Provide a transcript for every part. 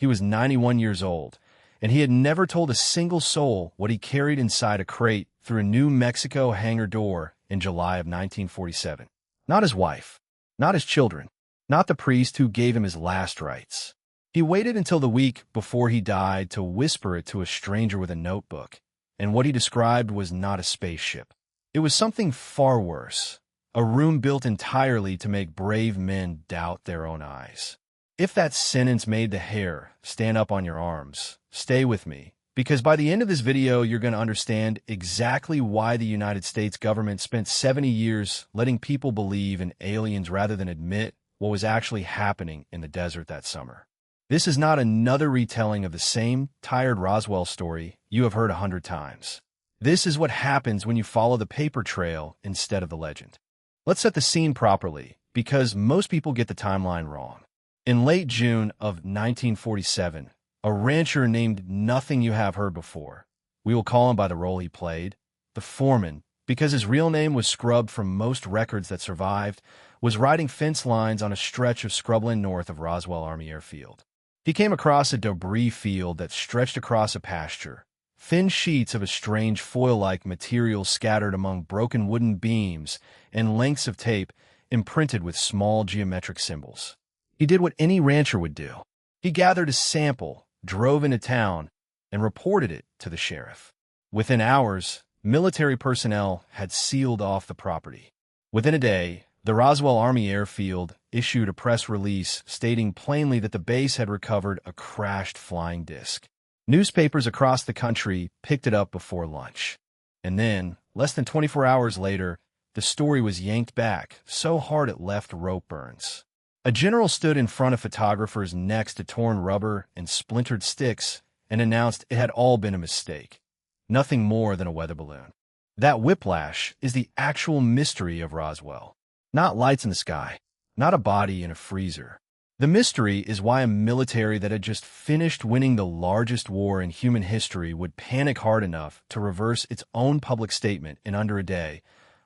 He was 91 years old, and he had never told a single soul what he carried inside a crate through a New Mexico hangar door in July of 1947. Not his wife, not his children, not the priest who gave him his last rites. He waited until the week before he died to whisper it to a stranger with a notebook, and what he described was not a spaceship. It was something far worse, a room built entirely to make brave men doubt their own eyes. If that sentence made the hair stand up on your arms, stay with me, because by the end of this video, you're going to understand exactly why the United States government spent 70 years letting people believe in aliens rather than admit what was actually happening in the desert that summer. This is not another retelling of the same tired Roswell story you have heard 100 times. This is what happens when you follow the paper trail instead of the legend. Let's set the scene properly, because most people get the timeline wrong. In late June of 1947, a rancher named Nothing You Have Heard Before, we will call him by the role he played, the foreman, because his real name was scrubbed from most records that survived, was riding fence lines on a stretch of scrubland north of Roswell Army Airfield. He came across a debris field that stretched across a pasture, thin sheets of a strange foil-like material scattered among broken wooden beams and lengths of tape imprinted with small geometric symbols. He did what any rancher would do. He gathered a sample, drove into town, and reported it to the sheriff. Within hours, military personnel had sealed off the property. Within a day, the Roswell Army Airfield issued a press release stating plainly that the base had recovered a crashed flying disc. Newspapers across the country picked it up before lunch. And then, less than 24 hours later, the story was yanked back so hard it left rope burns. A general stood in front of photographers next to torn rubber and splintered sticks and announced it had all been a mistake. Nothing more than a weather balloon. That whiplash is the actual mystery of Roswell. Not lights in the sky, not a body in a freezer. The mystery is why a military that had just finished winning the largest war in human history would panic hard enough to reverse its own public statement in under a day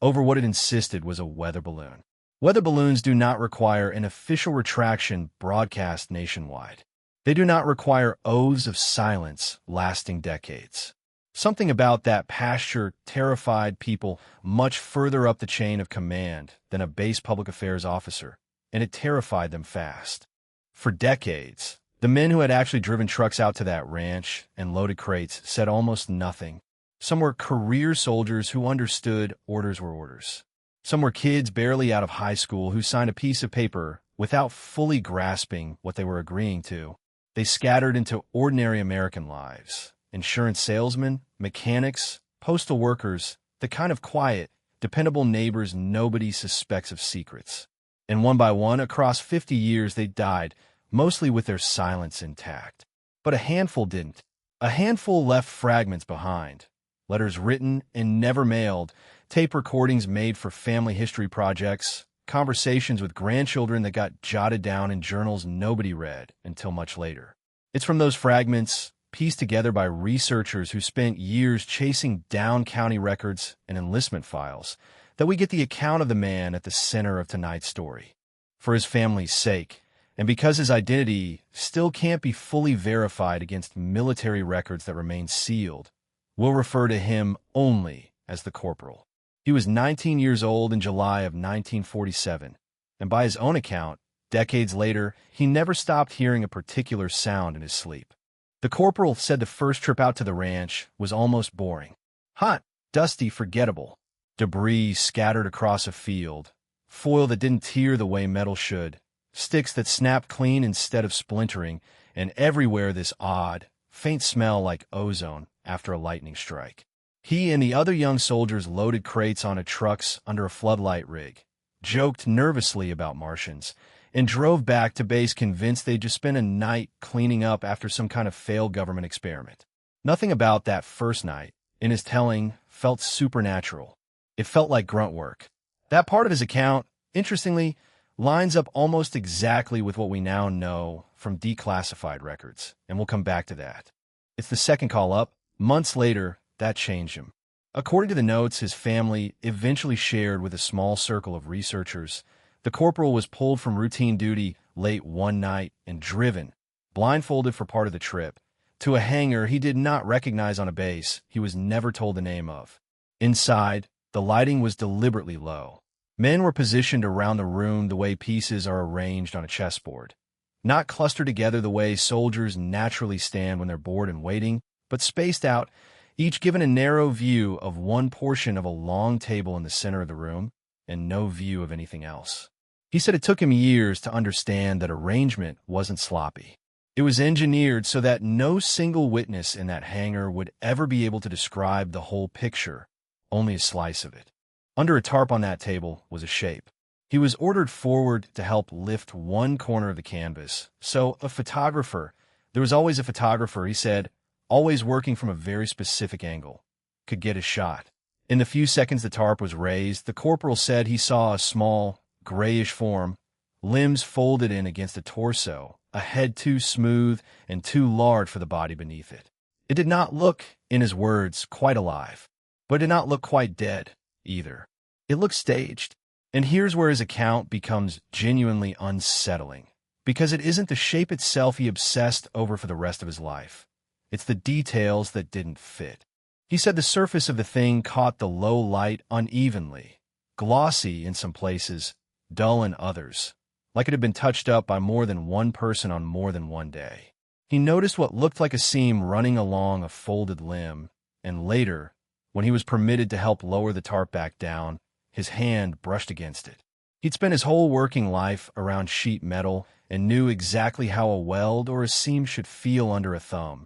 over what it insisted was a weather balloon. Weather balloons do not require an official retraction broadcast nationwide. They do not require oaths of silence lasting decades. Something about that pasture terrified people much further up the chain of command than a base public affairs officer, and it terrified them fast. For decades, the men who had actually driven trucks out to that ranch and loaded crates said almost nothing. Some were career soldiers who understood orders were orders. Some were kids barely out of high school who signed a piece of paper without fully grasping what they were agreeing to. They scattered into ordinary American lives. Insurance salesmen, mechanics, postal workers, the kind of quiet, dependable neighbors nobody suspects of secrets. And one by one, across 50 years, they died, mostly with their silence intact. But a handful didn't. A handful left fragments behind. Letters written and never mailed, tape recordings made for family history projects, conversations with grandchildren that got jotted down in journals nobody read until much later. It's from those fragments, pieced together by researchers who spent years chasing down county records and enlistment files, that we get the account of the man at the center of tonight's story. For his family's sake, and because his identity still can't be fully verified against military records that remain sealed, we'll refer to him only as the Corporal. He was 19 years old in July of 1947, and by his own account, decades later, he never stopped hearing a particular sound in his sleep. The Corporal said the first trip out to the ranch was almost boring. Hot, dusty, forgettable. Debris scattered across a field, foil that didn't tear the way metal should, sticks that snapped clean instead of splintering, and everywhere this odd, faint smell like ozone after a lightning strike. He and the other young soldiers loaded crates onto trucks under a floodlight rig, joked nervously about Martians, and drove back to base convinced they'd just spent a night cleaning up after some kind of failed government experiment. Nothing about that first night, in his telling, felt supernatural. It felt like grunt work. That part of his account, interestingly, lines up almost exactly with what we now know from declassified records, and we'll come back to that. It's the second call up. Months later, that changed him. According to the notes his family eventually shared with a small circle of researchers, the Corporal was pulled from routine duty late one night and driven, blindfolded for part of the trip, to a hangar he did not recognize on a base he was never told the name of. Inside, the lighting was deliberately low. Men were positioned around the room the way pieces are arranged on a chessboard. Not clustered together the way soldiers naturally stand when they're bored and waiting, but spaced out, each given a narrow view of one portion of a long table in the center of the room and no view of anything else. He said it took him years to understand that arrangement wasn't sloppy. It was engineered so that no single witness in that hangar would ever be able to describe the whole picture, only a slice of it. Under a tarp on that table was a shape. He was ordered forward to help lift one corner of the canvas. So there was always a photographer, he said, always working from a very specific angle, could get a shot. In the few seconds the tarp was raised, the corporal said he saw a small, grayish form, limbs folded in against a torso, a head too smooth and too large for the body beneath it. It did not look, in his words, quite alive, but it did not look quite dead, either. It looked staged. And here's where his account becomes genuinely unsettling, because it isn't the shape itself he obsessed over for the rest of his life. It's the details that didn't fit. He said the surface of the thing caught the low light unevenly, glossy in some places, dull in others, like it had been touched up by more than one person on more than one day. He noticed what looked like a seam running along a folded limb, and later, when he was permitted to help lower the tarp back down, his hand brushed against it. He'd spent his whole working life around sheet metal and knew exactly how a weld or a seam should feel under a thumb.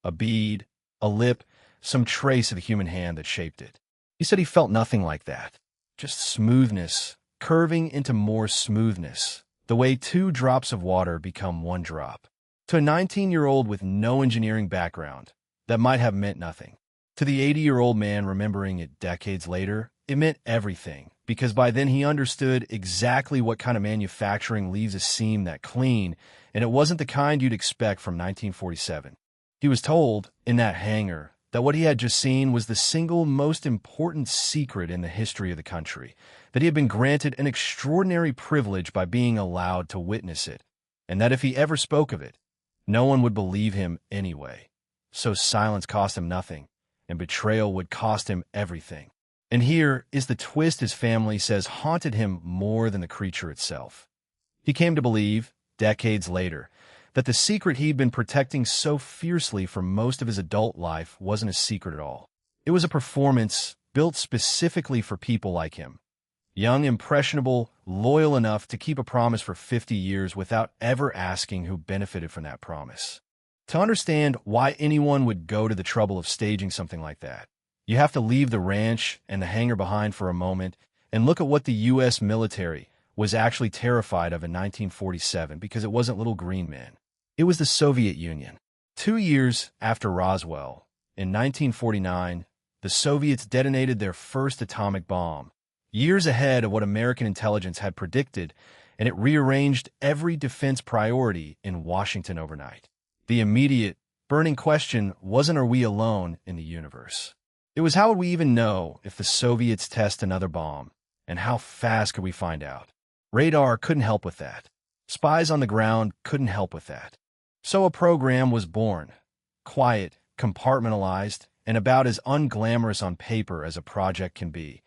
A bead, a lip, some trace of the human hand that shaped it. He said he felt nothing like that. Just smoothness, curving into more smoothness, the way 2 drops of water become 1 drop. To a 19-year-old with no engineering background, that might have meant nothing. To the 80-year-old man remembering it decades later, it meant everything, because by then he understood exactly what kind of manufacturing leaves a seam that clean, and it wasn't the kind you'd expect from 1947. He was told, in that hangar, that what he had just seen was the single most important secret in the history of the country, that he had been granted an extraordinary privilege by being allowed to witness it, and that if he ever spoke of it, no one would believe him anyway. So silence cost him nothing, and betrayal would cost him everything. And here is the twist his family says haunted him more than the creature itself. He came to believe, decades later, that the secret he'd been protecting so fiercely for most of his adult life wasn't a secret at all. It was a performance built specifically for people like him. Young, impressionable, loyal enough to keep a promise for 50 years without ever asking who benefited from that promise. To understand why anyone would go to the trouble of staging something like that, you have to leave the ranch and the hangar behind for a moment and look at what the U.S. military was actually terrified of in 1947, because it wasn't little green men. It was the Soviet Union. 2 years after Roswell, in 1949, the Soviets detonated their first atomic bomb, years ahead of what American intelligence had predicted, and it rearranged every defense priority in Washington overnight. The immediate, burning question wasn't, are we alone in the universe? It was, how would we even know if the Soviets test another bomb, and how fast could we find out? Radar couldn't help with that. Spies on the ground couldn't help with that. So a program was born, quiet, compartmentalized, and about as unglamorous on paper as a project can be,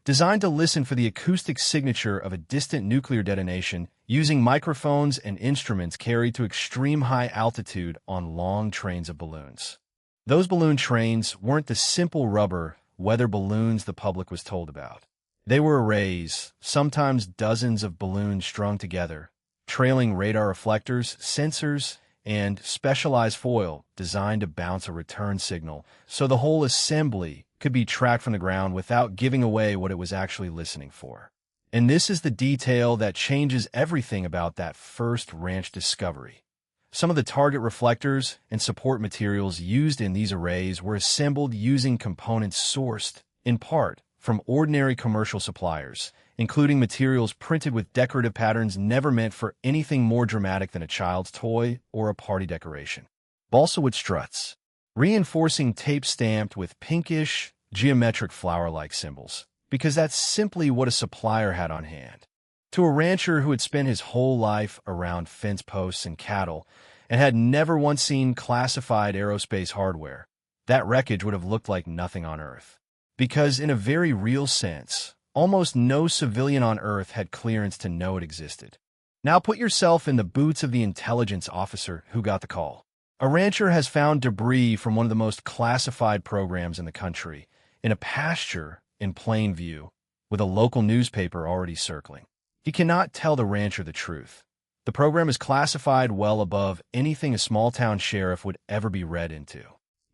designed to listen for the acoustic signature of a distant nuclear detonation using microphones and instruments carried to extreme high altitude on long trains of balloons. Those balloon trains weren't the simple rubber, weather balloons the public was told about. They were arrays, sometimes dozens of balloons strung together, trailing radar reflectors, sensors, and specialized foil designed to bounce a return signal so the whole assembly could be tracked from the ground without giving away what it was actually listening for. And this is the detail that changes everything about that first ranch discovery. Some of the target reflectors and support materials used in these arrays were assembled using components sourced, in part, from ordinary commercial suppliers, including materials printed with decorative patterns never meant for anything more dramatic than a child's toy or a party decoration. Balsa wood struts, reinforcing tape stamped with pinkish, geometric flower-like symbols, because that's simply what a supplier had on hand. To a rancher who had spent his whole life around fence posts and cattle, and had never once seen classified aerospace hardware, that wreckage would have looked like nothing on Earth. Because in a very real sense, almost no civilian on Earth had clearance to know it existed. Now put yourself in the boots of the intelligence officer who got the call. A rancher has found debris from one of the most classified programs in the country in a pasture in plain view, with a local newspaper already circling. He cannot tell the rancher the truth. The program is classified well above anything a small-town sheriff would ever be read into.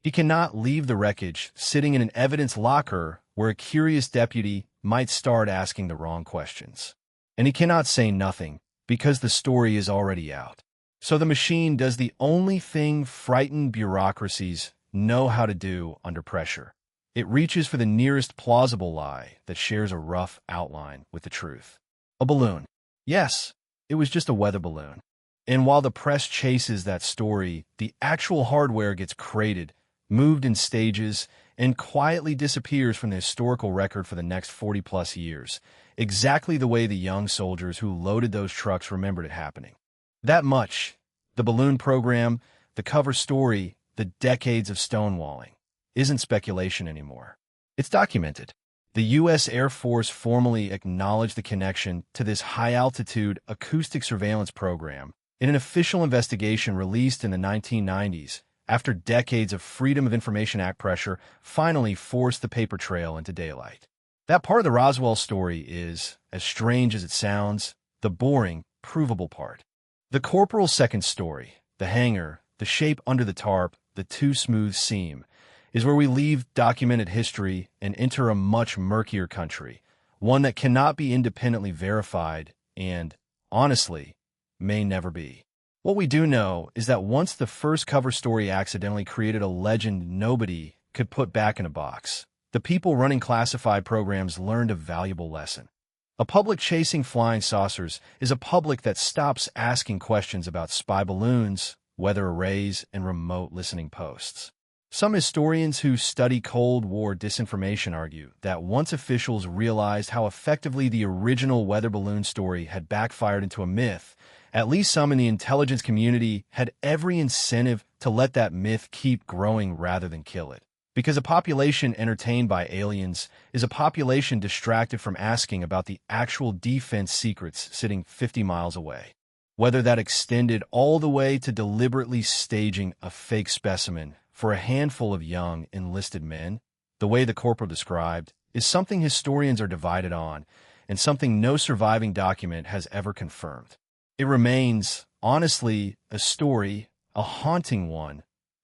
He cannot leave the wreckage sitting in an evidence locker where a curious deputy might start asking the wrong questions. And he cannot say nothing because the story is already out. So the machine does the only thing frightened bureaucracies know how to do under pressure. It reaches for the nearest plausible lie that shares a rough outline with the truth. A balloon. Yes, it was just a weather balloon. And while the press chases that story, the actual hardware gets created, moved in stages, and quietly disappears from the historical record for the next 40-plus years, exactly the way the young soldiers who loaded those trucks remembered it happening. That much, the balloon program, the cover story, the decades of stonewalling, isn't speculation anymore. It's documented. The U.S. Air Force formally acknowledged the connection to this high-altitude acoustic surveillance program in an official investigation released in the 1990s, after decades of Freedom of Information Act pressure finally forced the paper trail into daylight. That part of the Roswell story is, as strange as it sounds, the boring, provable part. The corporal's second story, the hangar, the shape under the tarp, the too smooth seam, is where we leave documented history and enter a much murkier country, one that cannot be independently verified and, honestly, may never be. What we do know is that once the first cover story accidentally created a legend nobody could put back in a box, the people running classified programs learned a valuable lesson. A public chasing flying saucers is a public that stops asking questions about spy balloons, weather arrays, and remote listening posts. Some historians who study Cold War disinformation argue that once officials realized how effectively the original weather balloon story had backfired into a myth, at least some in the intelligence community had every incentive to let that myth keep growing rather than kill it. Because a population entertained by aliens is a population distracted from asking about the actual defense secrets sitting 50 miles away. Whether that extended all the way to deliberately staging a fake specimen for a handful of young enlisted men, the way the corporal described, is something historians are divided on and something no surviving document has ever confirmed. It remains, honestly, a story, a haunting one,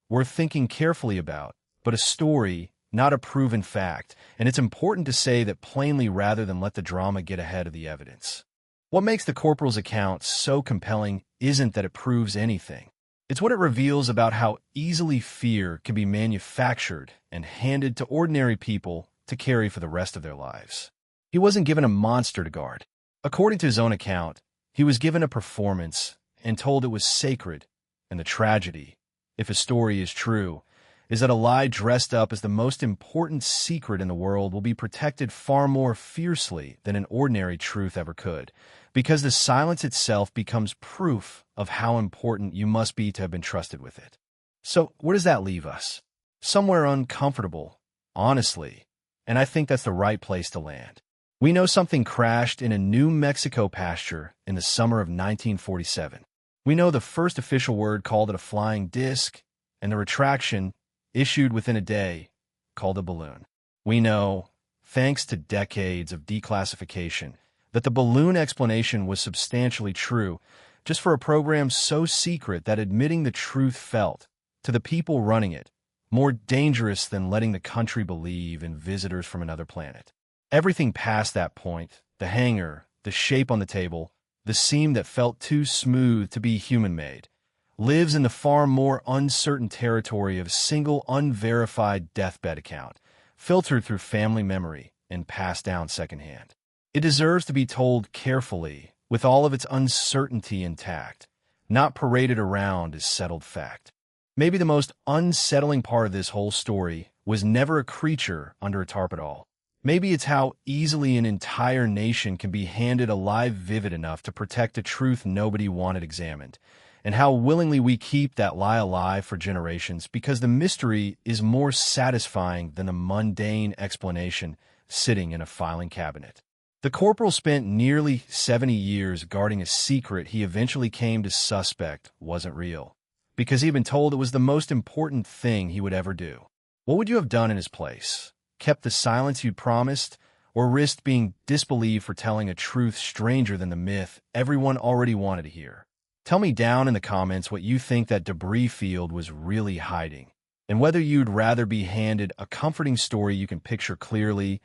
worth thinking carefully about, but a story, not a proven fact, and it's important to say that plainly rather than let the drama get ahead of the evidence. What makes the corporal's account so compelling isn't that it proves anything. It's what it reveals about how easily fear can be manufactured and handed to ordinary people to carry for the rest of their lives. He wasn't given a monster to guard. According to his own account, he was given a performance and told it was sacred, and the tragedy, if his story is true, is that a lie dressed up as the most important secret in the world will be protected far more fiercely than an ordinary truth ever could, because the silence itself becomes proof of how important you must be to have been trusted with it. So where does that leave us? Somewhere uncomfortable, honestly, and I think that's the right place to land. We know something crashed in a New Mexico pasture in the summer of 1947. We know the first official word called it a flying disc, and the retraction, issued within a day, called a balloon. We know, thanks to decades of declassification, that the balloon explanation was substantially true, just for a program so secret that admitting the truth felt, to the people running it, more dangerous than letting the country believe in visitors from another planet. Everything past that point, the hangar, the shape on the table, the seam that felt too smooth to be human-made, lives in the far more uncertain territory of a single unverified deathbed account, filtered through family memory and passed down secondhand. It deserves to be told carefully, with all of its uncertainty intact, not paraded around as settled fact. Maybe the most unsettling part of this whole story was never a creature under a tarp at all. Maybe it's how easily an entire nation can be handed a lie vivid enough to protect a truth nobody wanted examined, and how willingly we keep that lie alive for generations because the mystery is more satisfying than a mundane explanation sitting in a filing cabinet. The corporal spent nearly 70 years guarding a secret he eventually came to suspect wasn't real, because he'd been told it was the most important thing he would ever do. What would you have done in his place? Kept the silence you'd promised, or risked being disbelieved for telling a truth stranger than the myth everyone already wanted to hear? Tell me down in the comments what you think that debris field was really hiding, and whether you'd rather be handed a comforting story you can picture clearly,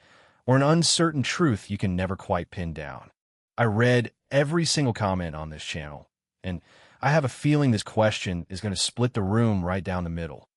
or an uncertain truth you can never quite pin down. I read every single comment on this channel, and I have a feeling this question is going to split the room right down the middle.